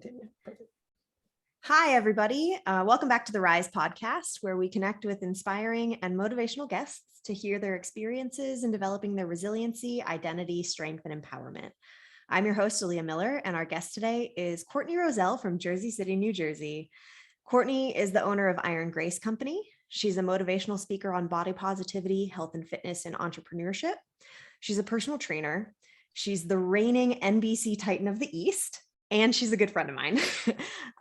Continue. Perfect. Hi, everybody. Welcome back to the Rise podcast, where we connect with inspiring and motivational guests to hear their experiences in developing their resiliency, identity, strength, and empowerment. I'm your host, Aaliyah Miller, and our guest today is Courtney Roselle from Jersey City, New Jersey. Courtney is the owner of Iron Grace Company. She's a motivational speaker on body positivity, health and fitness, and entrepreneurship. She's a personal trainer. She's the reigning NBC Titan of the East. And she's a good friend of mine.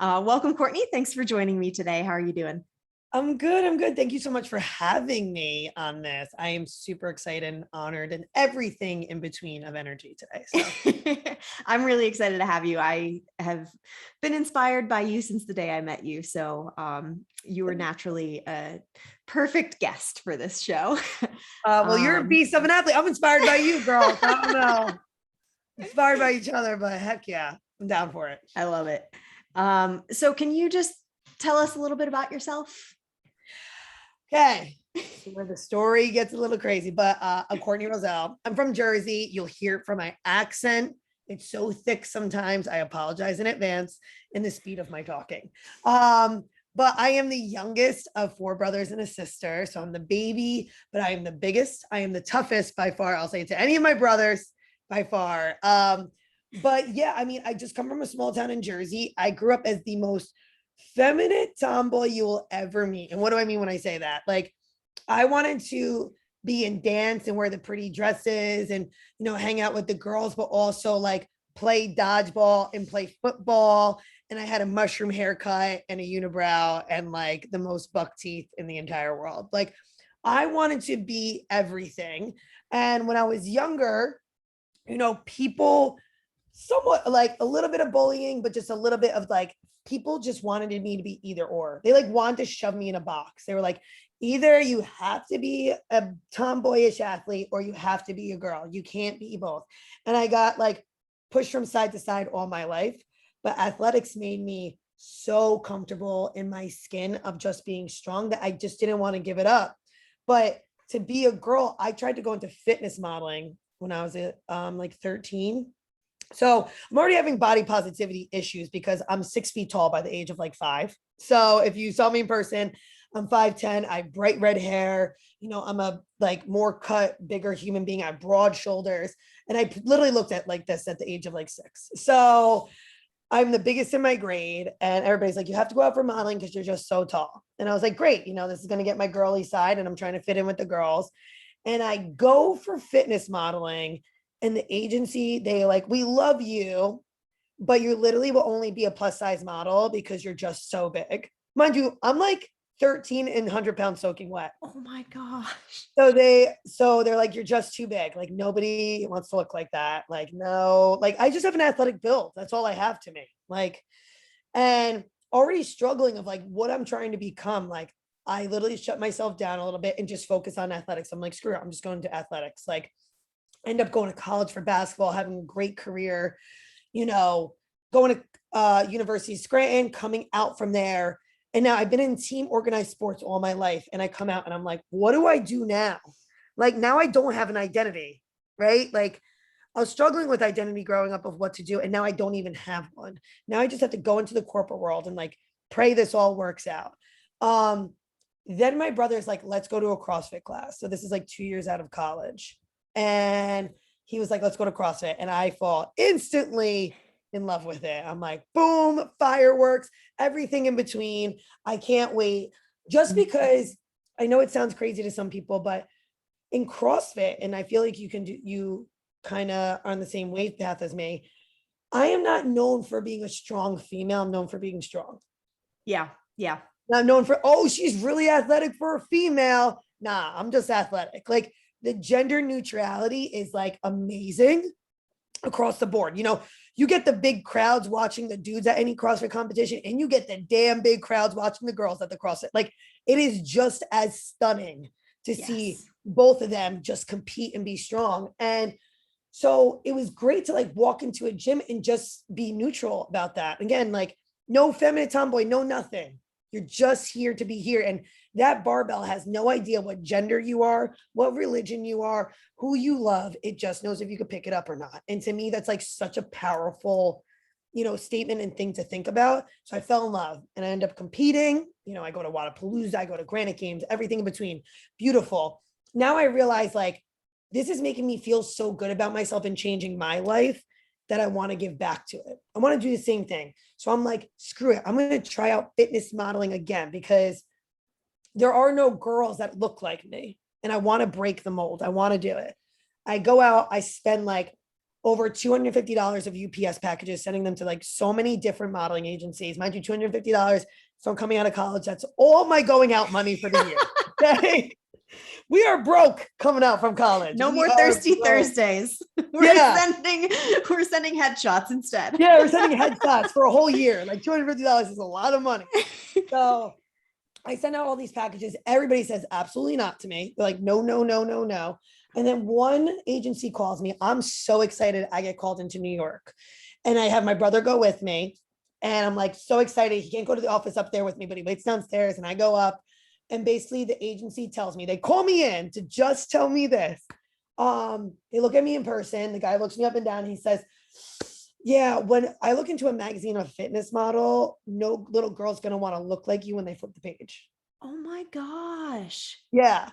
Welcome, Courtney. Thanks for joining me today. How are you doing? I'm good. Thank you so much for having me on this. I am super excited and honored and everything in between of energy today. So I'm really excited to have you. I have been inspired by you since the day I met you. So you were naturally a perfect guest for this show. well, you're a beast of an athlete. I'm inspired by you, girl. I don't know. Inspired by each other, but heck yeah, I'm down for it. I love it. So can you just tell us a little bit about yourself? Okay. So where the story gets a little crazy, but I'm Courtney Roselle. I'm from Jersey. You'll hear it from my accent. It's so thick sometimes. I apologize in advance in the speed of my talking. But I am the youngest of 4 brothers and a sister. So I'm the baby, but I am the biggest. I am the toughest by far. I'll say it to any of my brothers by far. But yeah, I mean, I just come from a small town in Jersey. I grew up as the most feminine tomboy you will ever meet. And what do I mean when I say that? Like, I wanted to be in dance and wear the pretty dresses and, hang out with the girls, but also like play dodgeball and play football. And I had a mushroom haircut and a unibrow and like the most buck teeth in the entire world. Like, I wanted to be everything. And when I was younger, people somewhat like a little bit of bullying, but just a little bit of like, people just wanted me to be either or. They like wanted to shove me in a box. They were like, either you have to be a tomboyish athlete or you have to be a girl. You can't be both. And I got like pushed from side to side all my life. But athletics made me so comfortable in my skin of just being strong that I just didn't want to give it up. But to be a girl, I tried to go into fitness modeling when I was like 13. So I'm already having body positivity issues because I'm 6 feet tall by the age of like 5. So if you saw me in person, I'm 5'10". I have bright red hair. I'm a like more cut, bigger human being. I have broad shoulders. And I literally looked at like this at the age of like 6. So I'm the biggest in my grade. And everybody's like, you have to go out for modeling because you're just so tall. And I was like, great. This is going to get my girly side and I'm trying to fit in with the girls. And I go for fitness modeling. And the agency, they like, we love you, but you literally will only be a plus size model because you're just so big. Mind you, I'm like 13 and 100 pounds soaking wet. Oh my gosh. So they're like, you're just too big. Like nobody wants to look like that. Like, no, like I just have an athletic build. That's all I have to me. Like, and already struggling of like what I'm trying to become. Like I literally shut myself down a little bit and just focus on athletics. I'm like, screw it. I'm just going to athletics. Like, end up going to college for basketball, having a great career, going to University of Scranton, coming out from there. And now I've been in team organized sports all my life. And I come out and I'm like, what do I do now? Like now I don't have an identity, right? Like I was struggling with identity growing up of what to do. And now I don't even have one. Now I just have to go into the corporate world and like pray this all works out. Then my brother's like, let's go to a CrossFit class. So this is like 2 years out of college. And he was like, let's go to CrossFit. And I fall instantly in love with it. I'm like, boom, fireworks, everything in between. I can't wait. Just because I know it sounds crazy to some people, but in CrossFit, and I feel like you kind of are on the same wave path as me. I am not known for being a strong female. I'm known for being strong. Yeah. Not known for, oh, she's really athletic for a female. Nah, I'm just athletic. Like, the gender neutrality is like amazing across the board. You get the big crowds watching the dudes at any CrossFit competition, and you get the damn big crowds watching the girls at the CrossFit. Like it is just as stunning to see both of them just compete and be strong. And so it was great to like walk into a gym and just be neutral about that. Again, like no feminine tomboy, no nothing. You're just here to be here. And that barbell has no idea what gender you are, what religion you are, who you love. It just knows if you could pick it up or not. And to me, that's like such a powerful statement and thing to think about. So I fell in love and I end up competing. I go to Wadapalooza, I go to Granite Games, everything in between. Beautiful. Now I realize like this is making me feel so good about myself and changing my life that I want to give back to it. I want to do the same thing. So I'm like, screw it. I'm going to try out fitness modeling again because there are no girls that look like me and I want to break the mold. I want to do it. I go out, I spend like over $250 of UPS packages, sending them to like so many different modeling agencies. Mind you, $250 from coming out of college. That's all my going out money for the year. Okay. We are broke coming out from college. No more thirsty Thursdays. We're sending headshots instead. Yeah, we're sending headshots for a whole year. Like $250 is a lot of money. So I send out all these packages. Everybody says absolutely not to me. They're like, no, no, no, no, no. And then one agency calls me. I'm so excited. I get called into New York and I have my brother go with me. And I'm like, so excited. He can't go to the office up there with me, but he waits downstairs and I go up. And basically the agency tells me, they call me in to just tell me this. They look at me in person. The guy looks me up and down. And he says, yeah, when I look into a magazine of a fitness model, no little girl's going to want to look like you when they flip the page. Oh my gosh. Yeah.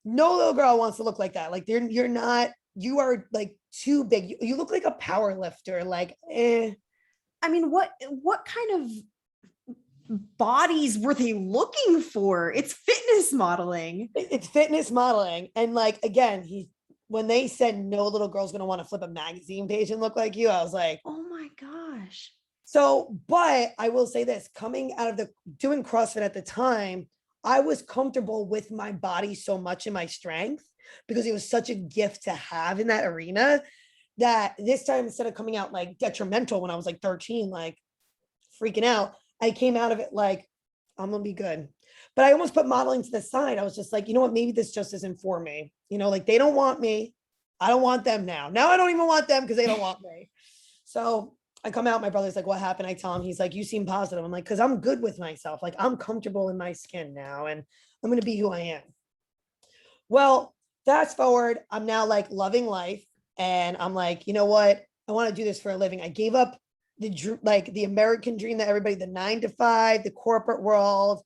No little girl wants to look like that. Like you're not, you are like too big. You look like a power lifter. Like, I mean, what kind of bodies were they looking for? It's fitness modeling. It's fitness modeling. And like, again, when they said no little girl's going to want to flip a magazine page and look like you, I was like, oh my gosh. So, but I will say this, coming out of doing CrossFit at the time, I was comfortable with my body so much and my strength because it was such a gift to have in that arena that this time, instead of coming out like detrimental when I was like 13, like freaking out, I came out of it like, I'm going to be good. But I almost put modeling to the side. I was just like, you know what, maybe this just isn't for me. Like they don't want me. I don't want them now. Now I don't even want them because they don't want me. So I come out, my brother's like, what happened? I tell him, he's like, you seem positive. I'm like, because I'm good with myself. Like I'm comfortable in my skin now and I'm going to be who I am. Well, fast forward, I'm now like loving life. And I'm like, you know what? I want to do this for a living. I gave up the American dream that everybody, the 9 to 5, the corporate world.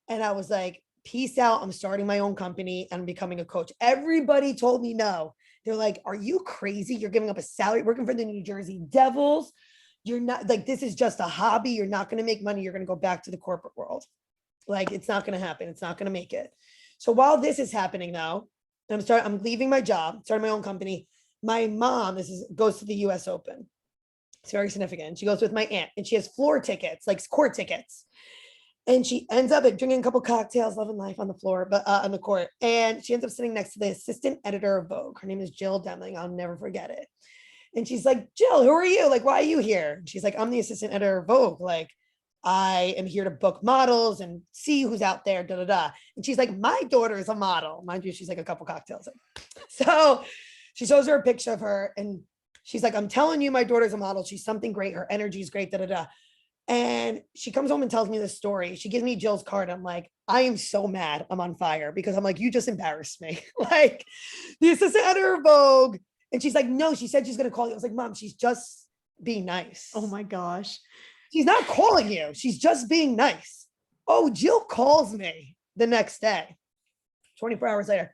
And I was like, peace out. I'm starting my own company and I'm becoming a coach. Everybody told me no. They're like, are you crazy? You're giving up a salary working for the New Jersey Devils. You're not like, this is just a hobby. You're not going to make money. You're going to go back to the corporate world. Like, it's not going to happen. It's not going to make it. So while this is happening though, I'm leaving my job, starting my own company. My mom, goes to the US Open. It's very significant. She goes with my aunt and she has floor tickets, like court tickets. And she ends up drinking a couple cocktails, loving life on the floor, but on the court. And she ends up sitting next to the assistant editor of Vogue. Her name is Jill Demling. I'll never forget it. And she's like, Jill, who are you? Like, why are you here? And she's like, I'm the assistant editor of Vogue. Like, I am here to book models and see who's out there, da, da, da. And she's like, my daughter is a model. Mind you, she's like a couple cocktails in. So she shows her a picture of her and she's like, I'm telling you, my daughter's a model. She's something great. Her energy is great, da, da, da. And she comes home and tells me this story. She gives me Jill's card. I'm like, I am so mad. I'm on fire because I'm like, you just embarrassed me. Like the assistant editor of Vogue. And she's like, no, she said she's going to call you. I was like, Mom, she's just being nice. Oh my gosh. She's not calling you. She's just being nice. Oh, Jill calls me the next day, 24 hours later.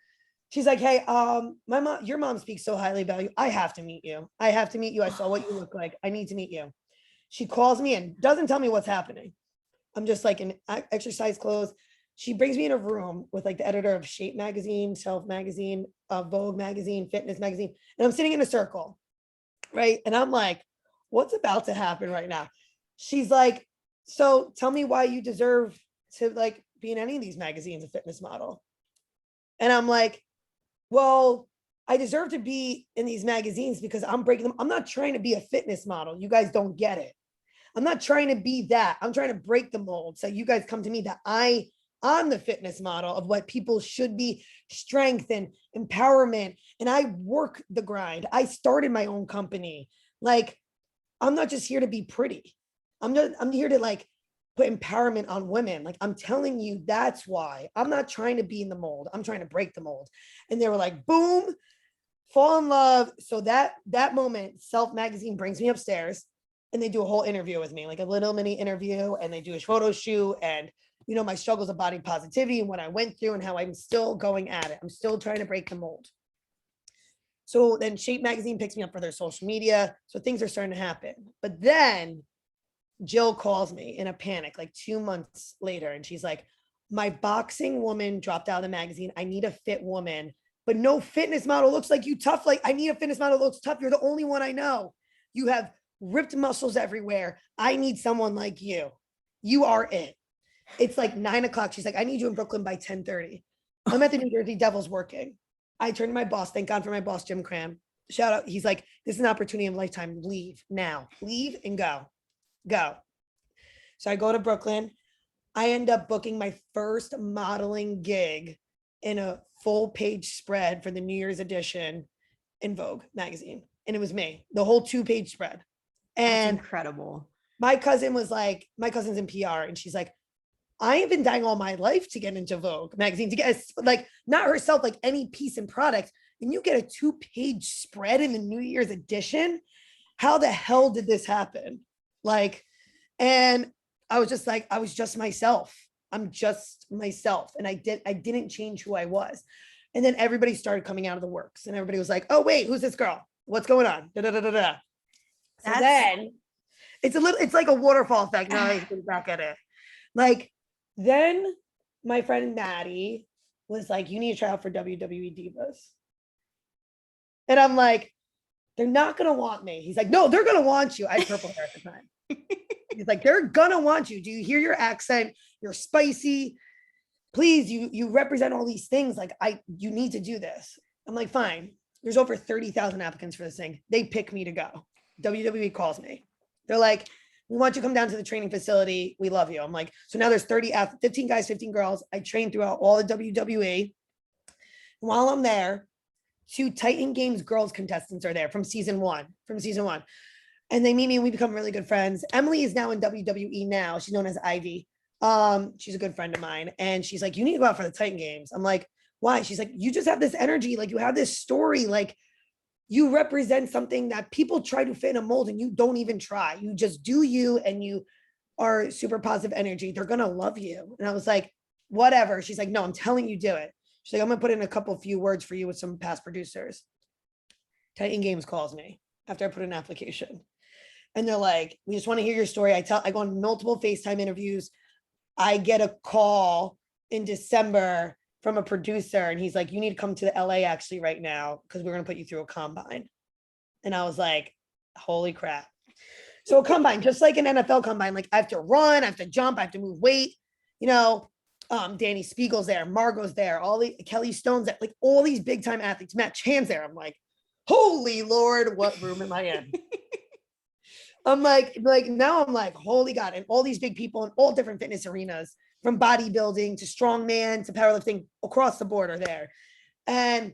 She's like, hey, your mom speaks so highly about you. I have to meet you. I have to meet you. I saw what you look like. I need to meet you. She calls me and doesn't tell me what's happening. I'm just like in exercise clothes. She brings me in a room with like the editor of Shape magazine, Self magazine, Vogue magazine, Fitness magazine. And I'm sitting in a circle, right? And I'm like, what's about to happen right now? She's like, so tell me why you deserve to like be in any of these magazines, a fitness model. And I'm like, well, I deserve to be in these magazines because I'm breaking them. I'm not trying to be a fitness model. You guys don't get it. I'm not trying to be that. I'm trying to break the mold. So you guys come to me that I'm the fitness model of what people should be, strength and empowerment. And I work the grind. I started my own company. Like, I'm not just here to be pretty. I'm here to like put empowerment on women. Like I'm telling you, that's why. I'm not trying to be in the mold. I'm trying to break the mold. And they were like, boom, fall in love. So that moment, Self magazine brings me upstairs. and they do a whole interview with me, like a little mini interview, and they do a photo shoot and, you know, my struggles of body positivity and what I went through and how I'm still going at it. I'm still trying to break the mold. So then Shape Magazine picks me up for their social media. So things are starting to happen. But then Jill calls me in a panic like 2 months later, and she's like, my boxing woman dropped out of the magazine. I need a fit woman, but no fitness model looks like you tough. Like, I need a fitness model that looks tough. You're the only one I know. You have ripped muscles everywhere. I need someone like you. You are it. It's like 9 o'clock. She's like, I need you in Brooklyn by 10:30. I'm at the New Jersey Devils working. I turned to my boss. Thank God for my boss, Jim Cram. Shout out. He's like, this is an opportunity of a lifetime. Leave now. Leave and go. Go. So I go to Brooklyn. I end up booking my first modeling gig in a full page spread for the New Year's edition in Vogue magazine. And it was me, the whole 2-page spread. That's And incredible. my cousin was like, my cousin's in PR, and she's like, I have been dying all my life to get into Vogue magazine, to get like, not herself, like any piece and product. And you get a 2-page spread in the New Year's edition. How the hell did this happen? Like, and I was just like, I was just myself. I'm just myself. And I didn't change who I was. And then everybody started coming out of the works, and everybody was like, oh, wait, who's this girl? What's going on? Da, da, da, da, da. So then it's like a waterfall effect. Now I think back at it. Like, then my friend Maddie was like, you need to try out for WWE Divas. And I'm like, they're not going to want me. He's like, no, they're going to want you. I had purple hair at the time. He's like, they're going to want you. Do you hear your accent? You're spicy. Please, you represent all these things. Like, you need to do this. I'm like, fine. There's over 30,000 applicants for this thing. They pick me to go. WWE calls me. They're like, we want you to come down to the training facility. We love you. I'm like, so now there's 15 guys, 15 girls. I train throughout all the WWE. While I'm there, 2 Titan Games girls contestants are there from season one. And they meet me and we become really good friends. Emily is now in WWE now. She's known as Ivy. She's a good friend of mine. And she's like, you need to go out for the Titan Games. I'm like, why? She's like, you just have this energy. Like, you have this story. Like, you represent something that people try to fit in a mold and you don't even try. You just do you, and you are super positive energy. They're going to love you. And I was like, whatever. She's like, no, I'm telling you, do it. She's like, I'm going to put in a few words for you with some past producers. Titan Games calls me after I put in an application. And they're like, we just want to hear your story. I go on multiple FaceTime interviews. I get a call in December from a producer, and he's like, you need to come to the LA actually right now, because we're going to put you through a combine. And I was like, holy crap. So a combine, just like an NFL combine, like I have to run, I have to jump, I have to move weight, you know. Danny Spiegel's there, Margot's there, Kelly Stone's there, like all these big time athletes. Matt Chan's there. I'm like, holy Lord, what room am I in? I'm like now I'm like, holy God, and all these big people in all different fitness arenas, from bodybuilding to strongman to powerlifting, across the board are there. And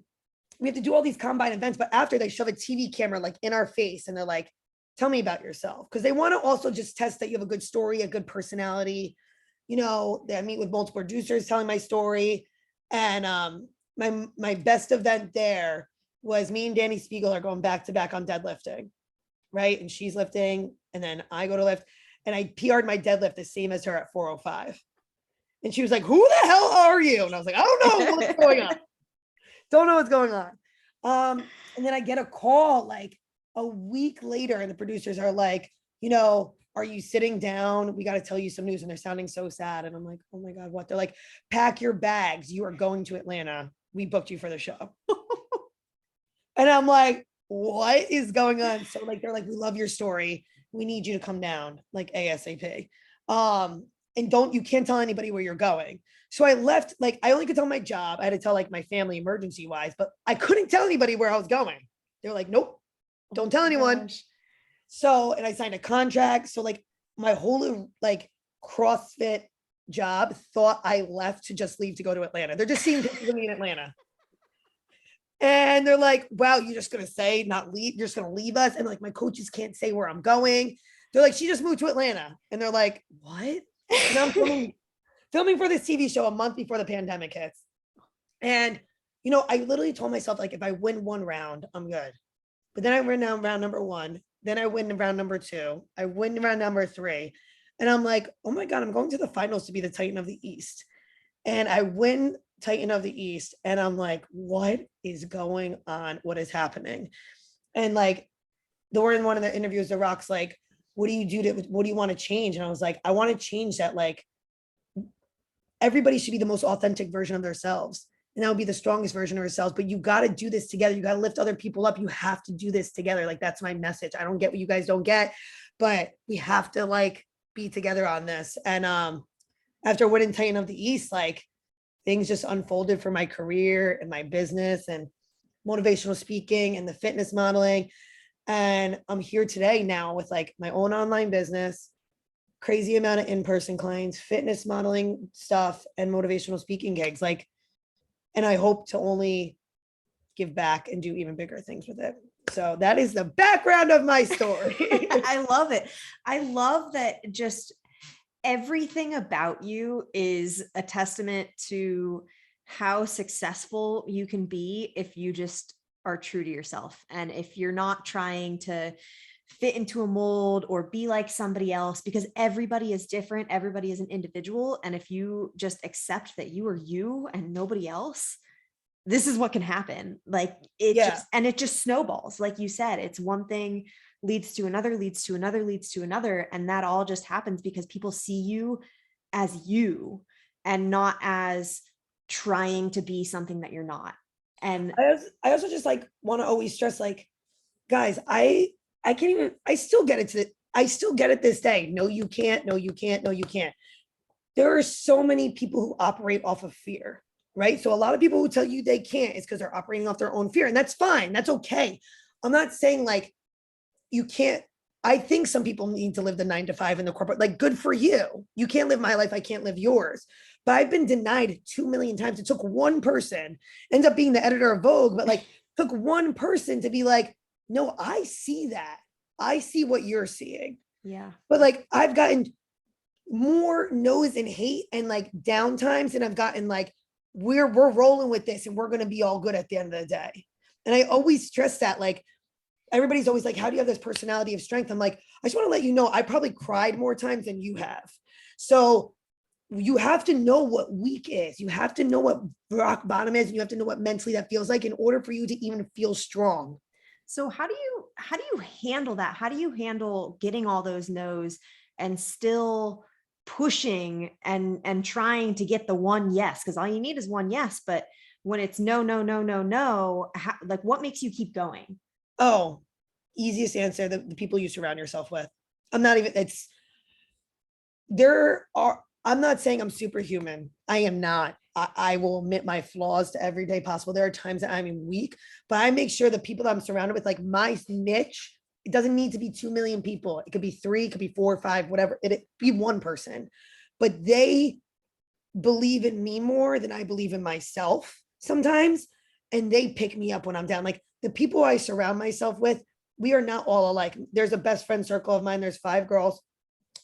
we have to do all these combine events, but after, they shove a TV camera like in our face, and they're like, tell me about yourself. Because they want to also just test that you have a good story, a good personality. You know, I meet with multiple producers telling my story. And my best event there was me and Danny Spiegel are going back to back on deadlifting, right? And she's lifting, and then I go to lift, and I PR'd my deadlift the same as her at 405. And she was like, who the hell are you? And I was like, I don't know what's going on. Don't know what's going on. And then I get a call like a week later, and the producers are like, you know, are you sitting down? We got to tell you some news. And they're sounding so sad. And I'm like, oh my God, what? They're like, pack your bags. You are going to Atlanta. We booked you for the show. And I'm like, what is going on? So like, they're like, we love your story. We need you to come down like ASAP. And you can't tell anybody where you're going. So I left, like, I only could tell my job. I had to tell like my family emergency wise, but I couldn't tell anybody where I was going. They're like, nope, don't tell anyone. Gosh. So, and I signed a contract. So like my whole like CrossFit job thought I left to just leave to go to Atlanta. They're just seeing pictures of me in Atlanta. And they're like, wow, you're just going to say not leave. You're just going to leave us. And like, my coaches can't say where I'm going. They're like, she just moved to Atlanta. And they're like, what? And I'm filming for this TV show a month before the pandemic hits. And, you know, I literally told myself, like, if I win one round, I'm good. But then I ran down round number 1. Then I win round number 2. I win round number 3. And I'm like, oh my God, I'm going to the finals to be the Titan of the East. And I win Titan of the East. And I'm like, what is going on? What is happening? And like, during one of the interviews, The Rock's like, what do you want to change? And I was like, I want to change that. Like, everybody should be the most authentic version of themselves. And that would be the strongest version of ourselves. But you got to do this together. You got to lift other people up. You have to do this together. Like, that's my message. I don't get what you guys don't get, but we have to like be together on this. And after winning Titan of the East, like things just unfolded for my career and my business and motivational speaking and the fitness modeling. And I'm here today now with like my own online business, crazy amount of in-person clients, fitness modeling stuff, and motivational speaking gigs. Like, and I hope to only give back and do even bigger things with it. So that is the background of my story. I love it. I love that just everything about you is a testament to how successful you can be if you just are true to yourself. And if you're not trying to fit into a mold or be like somebody else, because everybody is different. Everybody is an individual. And if you just accept that you are you and nobody else, this is what can happen. Like it just snowballs. Like you said, it's one thing leads to another, leads to another, leads to another. And that all just happens because people see you as you and not as trying to be something that you're not. And I also just like want to always stress, like, guys, I can't even, I still get it this day. No, you can't. No, you can't. No, you can't. There are so many people who operate off of fear, right? So a lot of people who tell you they can't is because they're operating off their own fear. And that's fine. That's okay. I'm not saying like you can't. I think some people need to live the 9 to 5 in the corporate, like good for you. You can't live my life. I can't live yours. But I've been denied 2 million times. It took one person, ends up being the editor of Vogue, but like took one person to be like, no, I see that. I see what you're seeing. yeah. But like I've gotten more no's and hate and like downtimes, and I've gotten like, we're rolling with this and we're gonna be all good at the end of the day. And I always stress that, like, everybody's always like, how do you have this personality of strength? I'm like, I just want to let you know, I probably cried more times than you have. So you have to know what weak is. You have to know what rock bottom is. And you have to know what mentally that feels like in order for you to even feel strong. So how do you handle that? How do you handle getting all those no's and still pushing and trying to get the one yes? Because all you need is one yes, but when it's no, no, no, no, no, like what makes you keep going? Oh, easiest answer, the people you surround yourself with. I'm not even, it's, there are, I'm not saying I'm superhuman. I am not. I will admit my flaws to every day possible. There are times that I'm weak, but I make sure the people that I'm surrounded with, like my niche, it doesn't need to be 2 million people. It could be 3, it could be 4 or 5, whatever. It be one person, but they believe in me more than I believe in myself sometimes. And they pick me up when I'm down. Like the people I surround myself with, we are not all alike. There's a best friend circle of mine. There's 5 girls.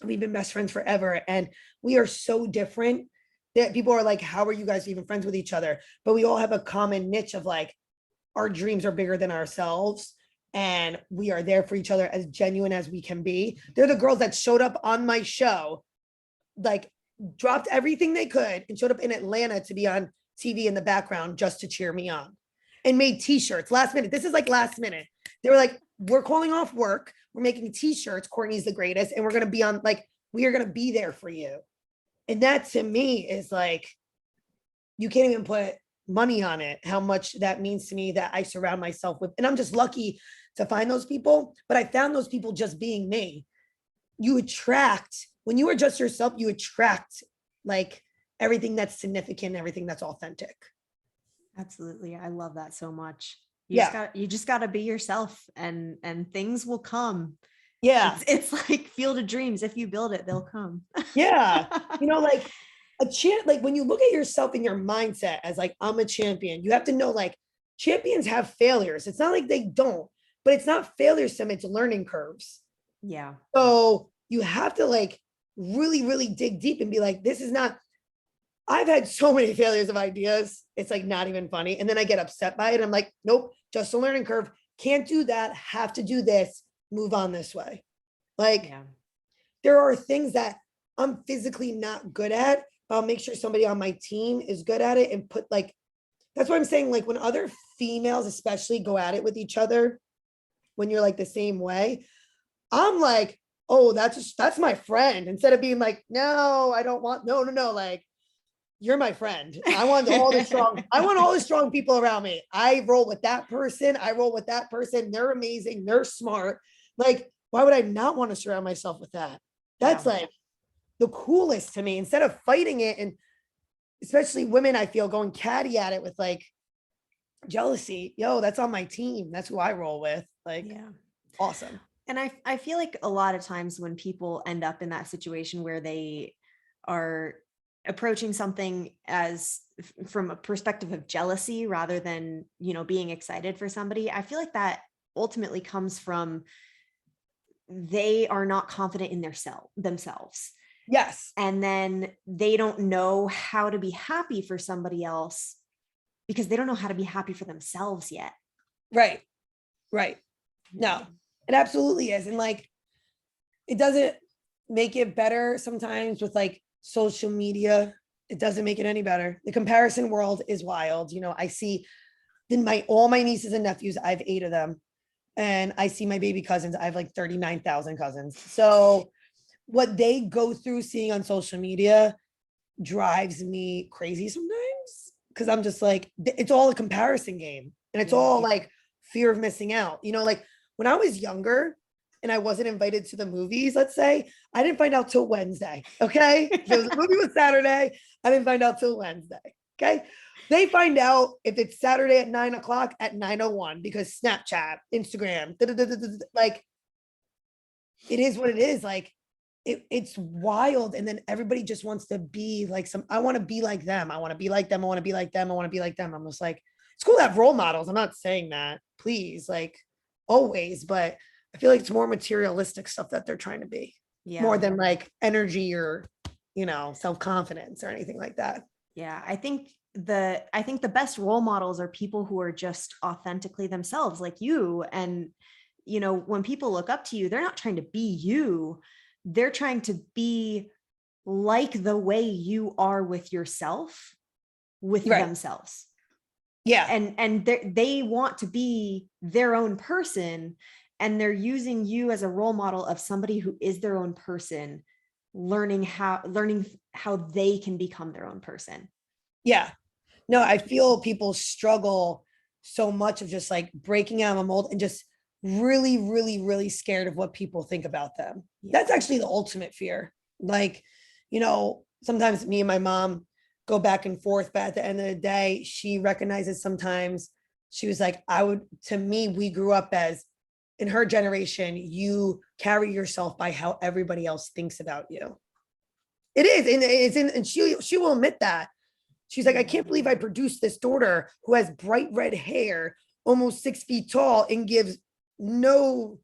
We've been best friends forever. And we are so different that people are like, how are you guys even friends with each other? But we all have a common niche of like, our dreams are bigger than ourselves. And we are there for each other as genuine as we can be. They're the girls that showed up on my show, like dropped everything they could and showed up in Atlanta to be on TV in the background just to cheer me on and made t-shirts last minute. This is like last minute. They were like, we're calling off work. We're making t-shirts. Courtney's the greatest. And we're going to be on, like, we are going to be there for you. And that to me is like, you can't even put money on it, how much that means to me that I surround myself with. And I'm just lucky to find those people, but I found those people just being me. You attract, when you are just yourself, you attract like everything that's significant, everything that's authentic. Absolutely. I love that so much. Yeah. You just got to be yourself and things will come. Yeah. It's like Field of Dreams. If you build it, they'll come. Yeah. You know, like like when you look at yourself in your mindset as like, I'm a champion, you have to know like champions have failures. It's not like they don't, but it's not failures to them, it's learning curves. Yeah. So you have to like really, really dig deep and be like, this is not, I've had so many failures of ideas. It's like not even funny. And then I get upset by it. I'm like, nope, just a learning curve. Can't do that. Have to do this. move on this way. Like Yeah. there are things that I'm physically not good at, but I'll make sure somebody on my team is good at it and put like, that's what I'm saying. Like when other females, especially go at it with each other, when you're like the same way, I'm like, oh, that's my friend. Instead of being like, no, I don't want, no. Like, you're my friend. I want all the strong people around me. I roll with that person. I roll with that person. They're amazing. They're smart. Like, why would I not want to surround myself with that? That's Yeah. like the coolest to me, instead of fighting it. And especially women, I feel going catty at it with like jealousy. Yo, that's on my team. That's who I roll with. Like, Yeah. awesome. And I feel like a lot of times when people end up in that situation where they are approaching something as from a perspective of jealousy rather than, being excited for somebody, I feel like that ultimately comes from they are not confident in themselves. Yes. And then they don't know how to be happy for somebody else because they don't know how to be happy for themselves yet. Right. Right. No, it absolutely is. And like, it doesn't make it better sometimes with like social media. It doesn't make it any better. The comparison world is wild. I see all my nieces and nephews, I have 8 of them. And I see my baby cousins. I have like 39,000 cousins. So what they go through seeing on social media drives me crazy sometimes. Cause I'm just like, it's all a comparison game. And it's all like fear of missing out. Like when I was younger and I wasn't invited to the movies, let's say, I didn't find out till Wednesday. Okay. If the movie was Saturday, I didn't find out till Wednesday. Okay. They find out if it's Saturday at 9:00 at 9:01 because Snapchat, Instagram, like it is what it is. Like it's wild. And then everybody just wants to be like I want to be like them. I want to be like them. I want to be like them. I want to be like them. I'm just like, it's cool to have role models. I'm not saying that, please, like always, but I feel like it's more materialistic stuff that they're trying to be more than like energy or, self-confidence or anything like that. Yeah. I think the best role models are people who are just authentically themselves, like you. And, when people look up to you, they're not trying to be you. They're trying to be like the way you are with yourself, with themselves. Yeah. And they want to be their own person, and they're using you as a role model of somebody who is their own person, learning how they can become their own person. Yeah. No, I feel people struggle so much of just like breaking out of a mold and just really, really, really scared of what people think about them. That's actually the ultimate fear. Like, sometimes me and my mom go back and forth, but at the end of the day, she recognizes sometimes she was like, to me, we grew up as in her generation, you carry yourself by how everybody else thinks about you. It is. And and she will admit that. She's like, I can't believe I produced this daughter who has bright red hair, almost 6 feet tall, and gives no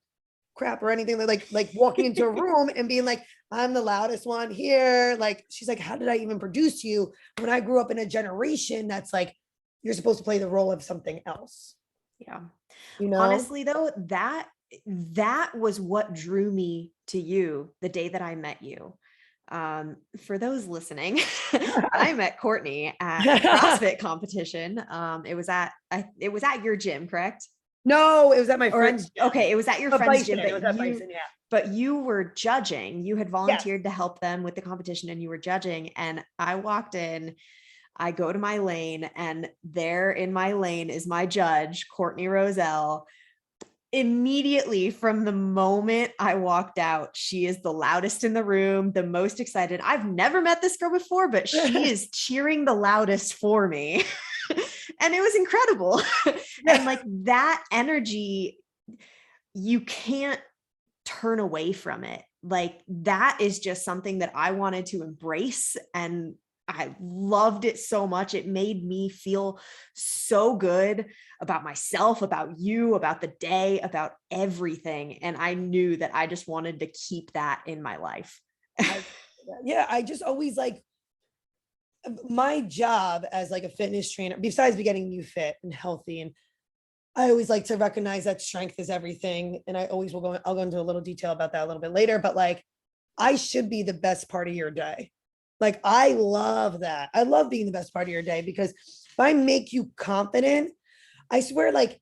crap or anything. Like walking into a room and being like, I'm the loudest one here. Like, she's like, how did I even produce you when I grew up in a generation that's like, you're supposed to play the role of something else. Yeah. Honestly, though, that was what drew me to you the day that I met you. For those listening, I met Courtney at a CrossFit competition. It was at your gym, correct? No, it was at my friend's gym. Okay, it was at your friend's gym, yeah. But you were judging. You had volunteered Yes. to help them with the competition, and you were judging. And I walked in, I go to my lane, and there in my lane is my judge, Courtney Roselle. Immediately from the moment I walked out, she is the loudest in the room, the most excited. I've never met this girl before, but she is cheering the loudest for me. And it was incredible. And like that energy, you can't turn away from it. Like that is just something that I wanted to embrace, and I loved it so much. It made me feel so good about myself, about you, about the day, about everything. And I knew that I just wanted to keep that in my life. I just always like my job as like a fitness trainer, besides me getting you fit and healthy and I always like to recognize that strength is everything. And I always will I'll go into a little detail about that a little bit later, but like, I should be the best part of your day. Like, I love that. I love being the best part of your day because if I make you confident, I swear, like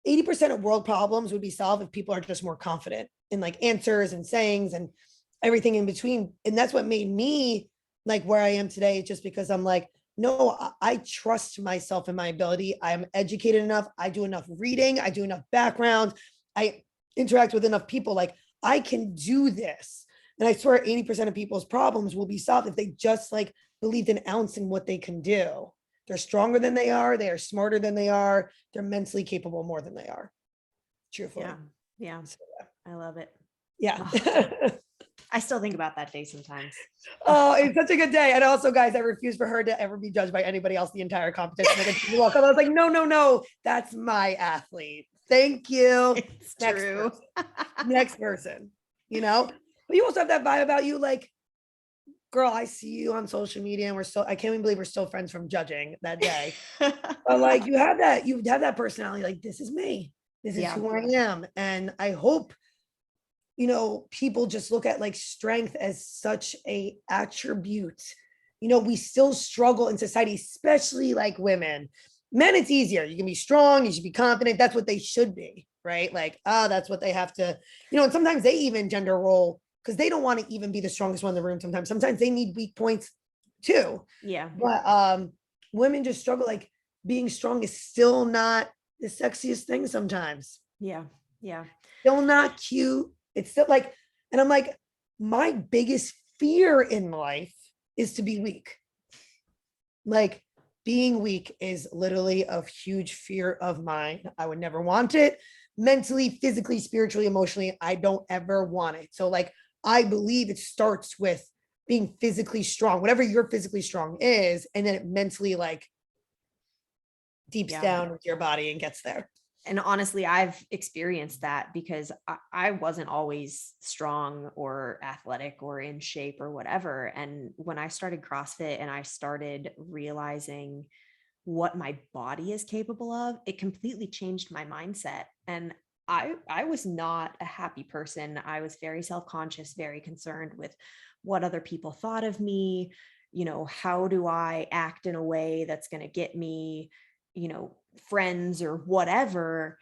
80% of world problems would be solved if people are just more confident in like answers and sayings and everything in between. And that's what made me like where I am today, just because I'm like, no, I trust myself and my ability. I'm educated enough. I do enough reading. I do enough background. I interact with enough people. Like, I can do this. And I swear 80% of people's problems will be solved if they just like believed an ounce in what they can do. They're stronger than they are. They are smarter than they are. They're mentally capable more than they are. Truthfully. Yeah. Yeah. So, I love it. yeah. I still think about that day sometimes. Oh, it's such a good day. And also, guys, I refuse for her to ever be judged by anybody else the entire competition. I was like, no, that's my athlete. Thank you. It's Next true. person. Next person, you know? But you also have that vibe about you, like, girl, I see you on social media and I can't even believe we're still friends from judging that day. But like, you have that personality, like, this is me. This is Yeah. who I am. And I hope, people just look at like strength as such a attribute. We still struggle in society, especially like women. Men, it's easier. You can be strong, you should be confident. That's what they should be, right? Like, that's what they have to, and sometimes they even gender role because they don't want to even be the strongest one in the room. Sometimes they need weak points too. Yeah. But women just struggle. Like, being strong is still not the sexiest thing sometimes. Yeah. Yeah. Still not cute. It's still like, and I'm like, my biggest fear in life is to be weak. Like, being weak is literally a huge fear of mine. I would never want it mentally, physically, spiritually, emotionally. I don't ever want it. So like, I believe it starts with being physically strong, whatever your physically strong is, and then it mentally like deeps down with your body and gets there. And honestly, I've experienced that because I wasn't always strong or athletic or in shape or whatever. And when I started CrossFit and I started realizing what my body is capable of, it completely changed my mindset. And I was not a happy person. I was very self-conscious, very concerned with what other people thought of me. How do I act in a way that's going to get me, friends or whatever.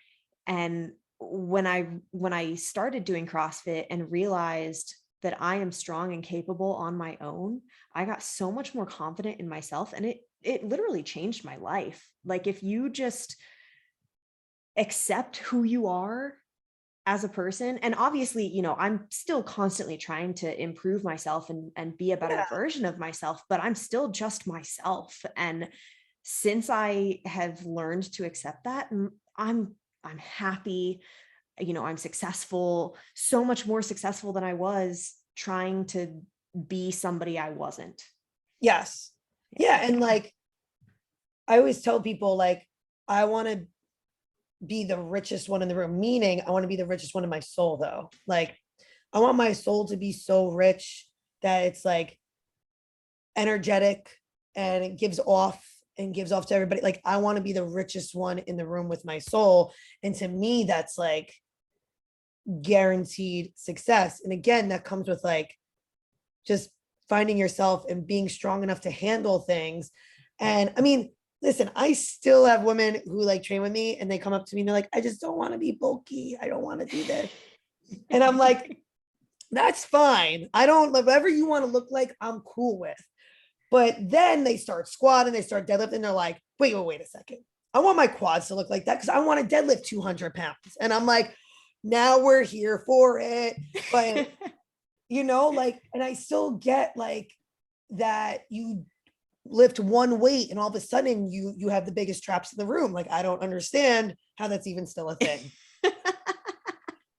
And when I started doing CrossFit and realized that I am strong and capable on my own, I got so much more confident in myself, and it literally changed my life. Like, if you just accept who you are as a person, and obviously, I'm still constantly trying to improve myself and be a better version of myself, but I'm still just myself. And since I have learned to accept that, I'm happy, I'm successful, so much more successful than I was trying to be somebody I wasn't. Yes. Yeah. And like, I always tell people, like, I want to be the richest one in the room, meaning I want to be the richest one in my soul, though. Like, I want my soul to be so rich that it's like energetic and it gives off to everybody. Like, I want to be the richest one in the room with my soul. And to me, that's like guaranteed success. And again, that comes with like just finding yourself and being strong enough to handle things. And I mean, listen, I still have women who like train with me and they come up to me and they're like, I just don't want to be bulky. I don't want to do this. And I'm like, that's fine. I don't, whatever you want to look like, I'm cool with. But then they start squatting, they start deadlifting. They're like, wait a second. I want my quads to look like that because I want to deadlift 200 pounds. And I'm like, now we're here for it. But, like, and I still get like that you lift one weight and all of a sudden you have the biggest traps in the room. Like, I don't understand how that's even still a thing.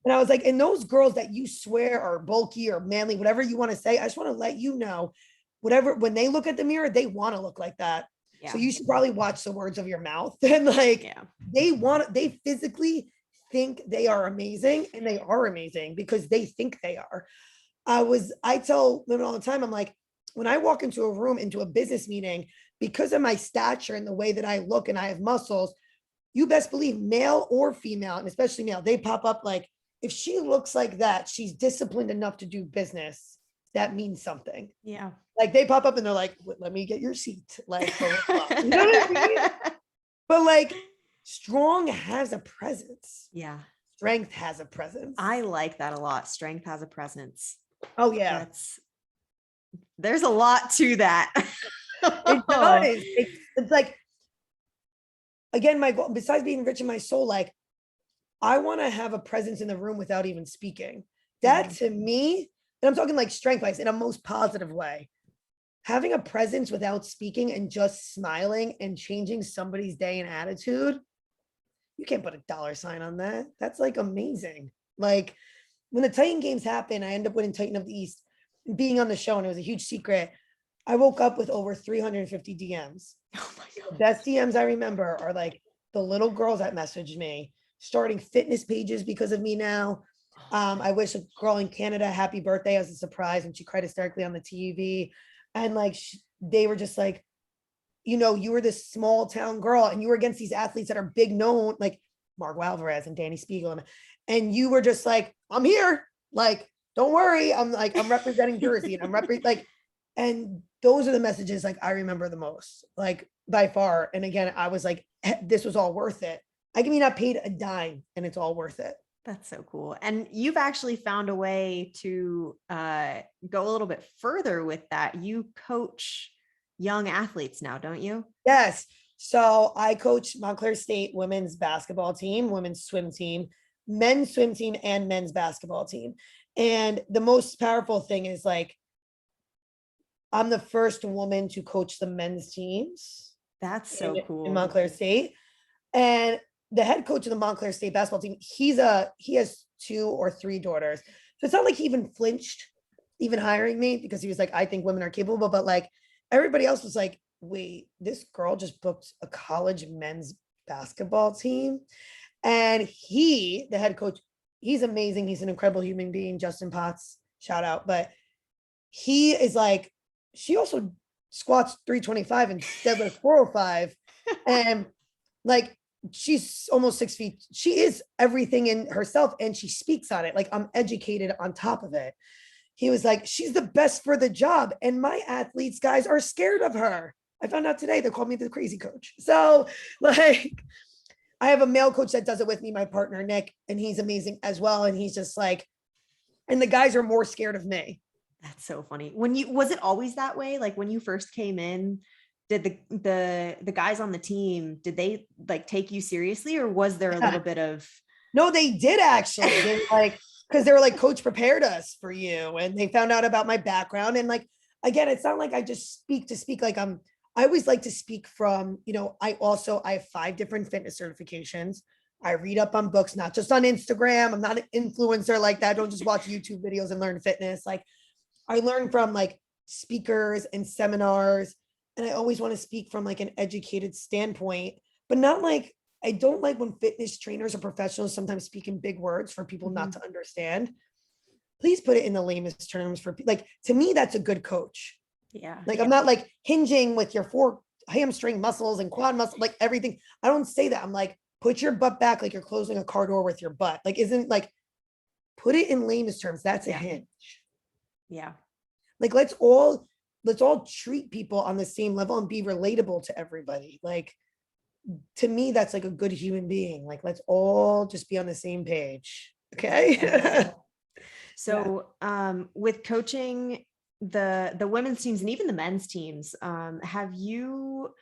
And I was like, and those girls that you swear are bulky or manly, whatever you want to say, I just want to let you know, when they look at the mirror, they want to look like that. Yeah. So you should probably watch the words of your mouth. And like, they physically think they are amazing, and they are amazing because they think they are. I tell women all the time, I'm like, when I walk into a room, into a business meeting, because of my stature and the way that I look and I have muscles, you best believe male or female, and especially male, they pop up like, if she looks like that, she's disciplined enough to do business. That means something. Yeah. Like they pop up and they're like, let me get your seat. Like, you know what I mean? But like strong has a presence. Yeah. Strength has a presence. I like that a lot. Strength has a presence. Oh yeah. There's a lot to that. It does. It's like, again, my goal, besides being rich in my soul, like I want to have a presence in the room without even speaking. That to me, and I'm talking like strength wise in a most positive way, having a presence without speaking and just smiling and changing somebody's day and attitude, you can't put a dollar sign on that. That's like amazing. Like when the Titan games happened, I ended up winning Titan of the East, being on the show, and it was a huge secret. I woke up with over 350 DMs. Oh my The God. best DMs I remember are like the little girls that messaged me, starting fitness pages because of me now. I wish a girl in Canada happy birthday as a surprise, and she cried hysterically on the TV. And like they were just like, you know, you were this small town girl and you were against these athletes that are big known, like Mark Alvarez and Danny Spiegel. And you were just like, I'm here. Like, don't worry. I'm representing Jersey and I'm like, and those are the messages like I remember the most, like by far. And again, I was like, this was all worth it. I can be not paid a dime and it's all worth it. That's so cool. And you've actually found a way to go a little bit further with that. You coach young athletes now, don't you? Yes. So I coach Montclair State women's basketball team, women's swim team, men's swim team, and men's basketball team. And the most powerful thing is like, I'm the first woman to coach the men's teams. That's so cool. In Montclair State. And the head coach of the Montclair State basketball team, he has 2 or 3 daughters. So it's not like he even flinched even hiring me, because he was like, I think women are capable, but like everybody else was like, wait, this girl just booked a college men's basketball team. And he, the head coach, he's amazing. He's an incredible human being, Justin Potts, shout out. But he is like, she also squats 325 and deadlifts 405. And like, she's almost 6 feet. She is everything in herself and she speaks on it. Like I'm educated on top of it. He was like, she's the best for the job. And my athletes, guys, are scared of her. I found out today, they called me the crazy coach. So like, I have a male coach that does it with me, my partner, Nick, and he's amazing as well. And he's just like, and the guys are more scared of me. That's so funny. Was it always that way? Like when you first came in, did the guys on the team, did they like take you seriously, or was there a little bit of? No, they did actually. They were like, because they were like, coach prepared us for you. And they found out about my background. And like, again, it's not like I just speak to speak. Like I always like to speak from, you know, I have 5 different fitness certifications. I read up on books, not just on Instagram. I'm not an influencer like that. I don't just watch YouTube videos and learn fitness. Like I learn from like speakers and seminars. And I always want to speak from like an educated standpoint, but not like, I don't like when fitness trainers or professionals sometimes speak in big words for people not to understand. Please put it in the lamest terms for like, to me, that's a good coach. Yeah. Like I'm not like hinging with your 4 hamstring muscles and quad muscles, like everything. I don't say that. I'm like, put your butt back like you're closing a car door with your butt. Like, isn't like, put it in lamest terms. That's a hinge. Yeah. Like, let's all treat people on the same level and be relatable to everybody. Like, to me, that's like a good human being. Like, let's all just be on the same page. Okay. So, with coaching the women's teams and even the men's teams, have you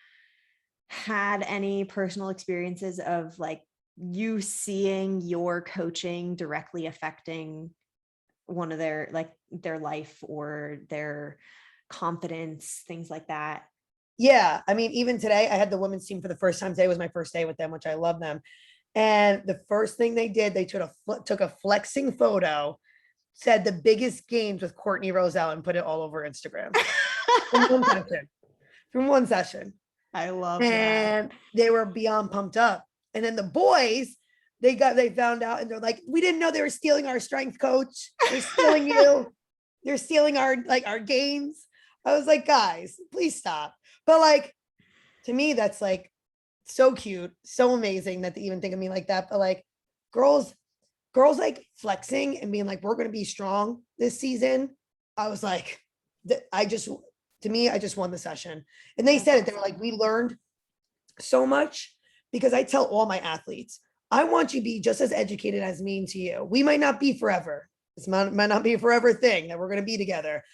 had any personal experiences of like you seeing your coaching directly affecting one of their life or their confidence, things like that? Yeah. I mean, even today, I had the women's team for the first time. Today was my first day with them, which I love them. And the first thing they did, they took a flexing photo, said the biggest games with Courtney Roselle, and put it all over Instagram from one session. I love and that. They were beyond pumped up. And then the boys, they found out and they're like, we didn't know they were stealing our strength coach. They're stealing you. They're stealing our gains. I was like, guys, please stop. But like, to me, that's like, So cute, so amazing that they even think of me like that. But like girls, like flexing and being like, we're gonna be strong this season. I was like, I just to me, I just won the session. And they said it, they were like, we learned so much because I tell all my athletes, I want you to be just as educated as me to you. We might not be forever. This might not be a forever thing that we're going to be together,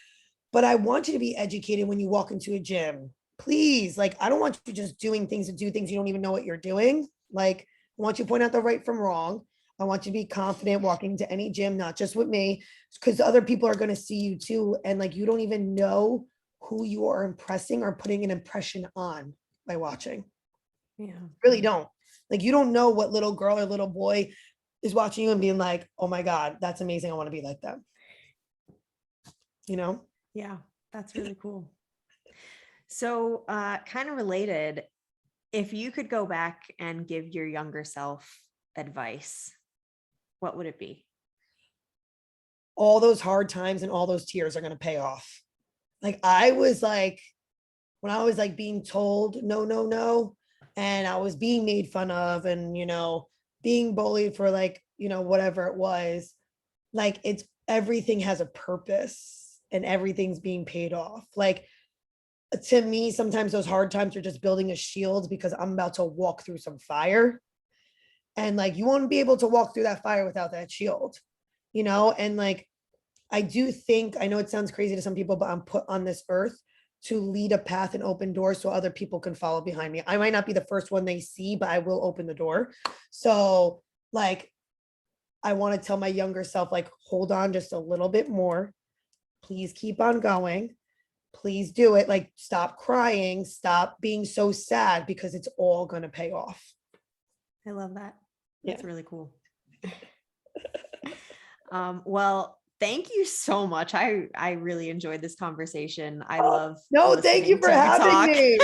but I want you to be educated when you walk into a gym. Please, like, I don't want you just doing things to do things you don't even know what you're doing. Like, I want you to point out the right from wrong. I want you to be confident walking to any gym, not just with me, because other people are going to see you too. And like, you don't even know who you are impressing or putting an impression on by watching. Yeah. Really don't. Like, you don't know what little girl or little boy is watching you and being like, oh my God, that's amazing. I want to be like them. You know? Yeah, that's really cool. So kind of related, if you could go back and give your younger self advice, what would it be? All those hard times and all those tears are going to pay off. Like, I was like, when I was like being told no, no, no, and I was being made fun of and, being bullied for like, whatever it was, like, it's everything has a purpose and everything's being paid off. Like, to me, sometimes those hard times are just building a shield because I'm about to walk through some fire. And like, you won't be able to walk through that fire without that shield, and like, I do think, I know it sounds crazy to some people, but I'm put on this earth to lead a path and open doors so other people can follow behind me. I might not be the first one they see, but I will open the door. So like, I want to tell my younger self, like, hold on just a little bit more. Please keep on going. Please do it. Like, stop crying. Stop being so sad because it's all going to pay off. I love that. That's Yeah. really cool. Well, thank you so much. I really enjoyed this conversation. I love thank you for having me.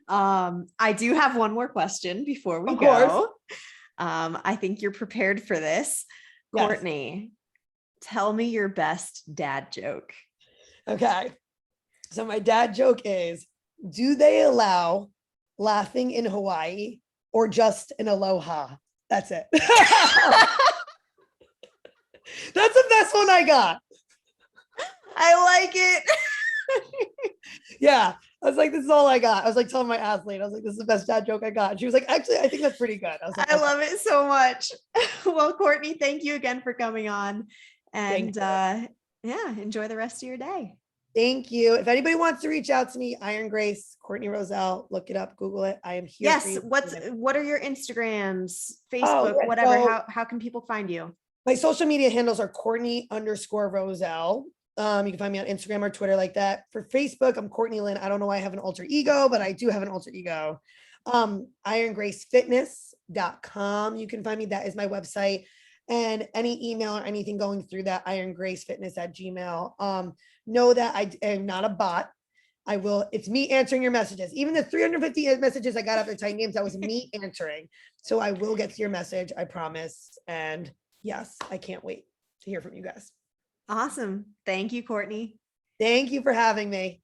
I do have one more question before we Of course. go. I think you're prepared for this. Yes. Courtney, tell me your best dad joke. Okay. So my dad joke is, do they allow laughing in Hawaii or just an aloha? That's it. That's the best one I got. I like it. Yeah. I was like, this is all I got. I was like telling my athlete, I was like, this is the best dad joke I got. And she was like, actually, I think that's pretty good. I was like, I love it so much. Well, Courtney, thank you again for coming on. And yeah, enjoy the rest of your day. Thank you. If anybody wants to reach out to me, Iron Grace, Courtney Roselle, look it up, Google it. I am here. Yes. What are your Instagrams, Facebook, whatever? So how can people find you? my social media handles are Courtney_Roselle. You can find me on Instagram or Twitter like that. For Facebook, I'm Courtney Lynn. I don't know why I have an alter ego, but I do have an alter ego. IronGraceFitness.com. You can find me. That is my website. And any email or anything going through that, IronGraceFitness@gmail. Know that I am not a bot. It's me answering your messages. Even the 350 messages I got after Titan Games, that was me answering. So I will get to your message, I promise. And yes, I can't wait to hear from you guys. Awesome. Thank you, Courtney. Thank you for having me.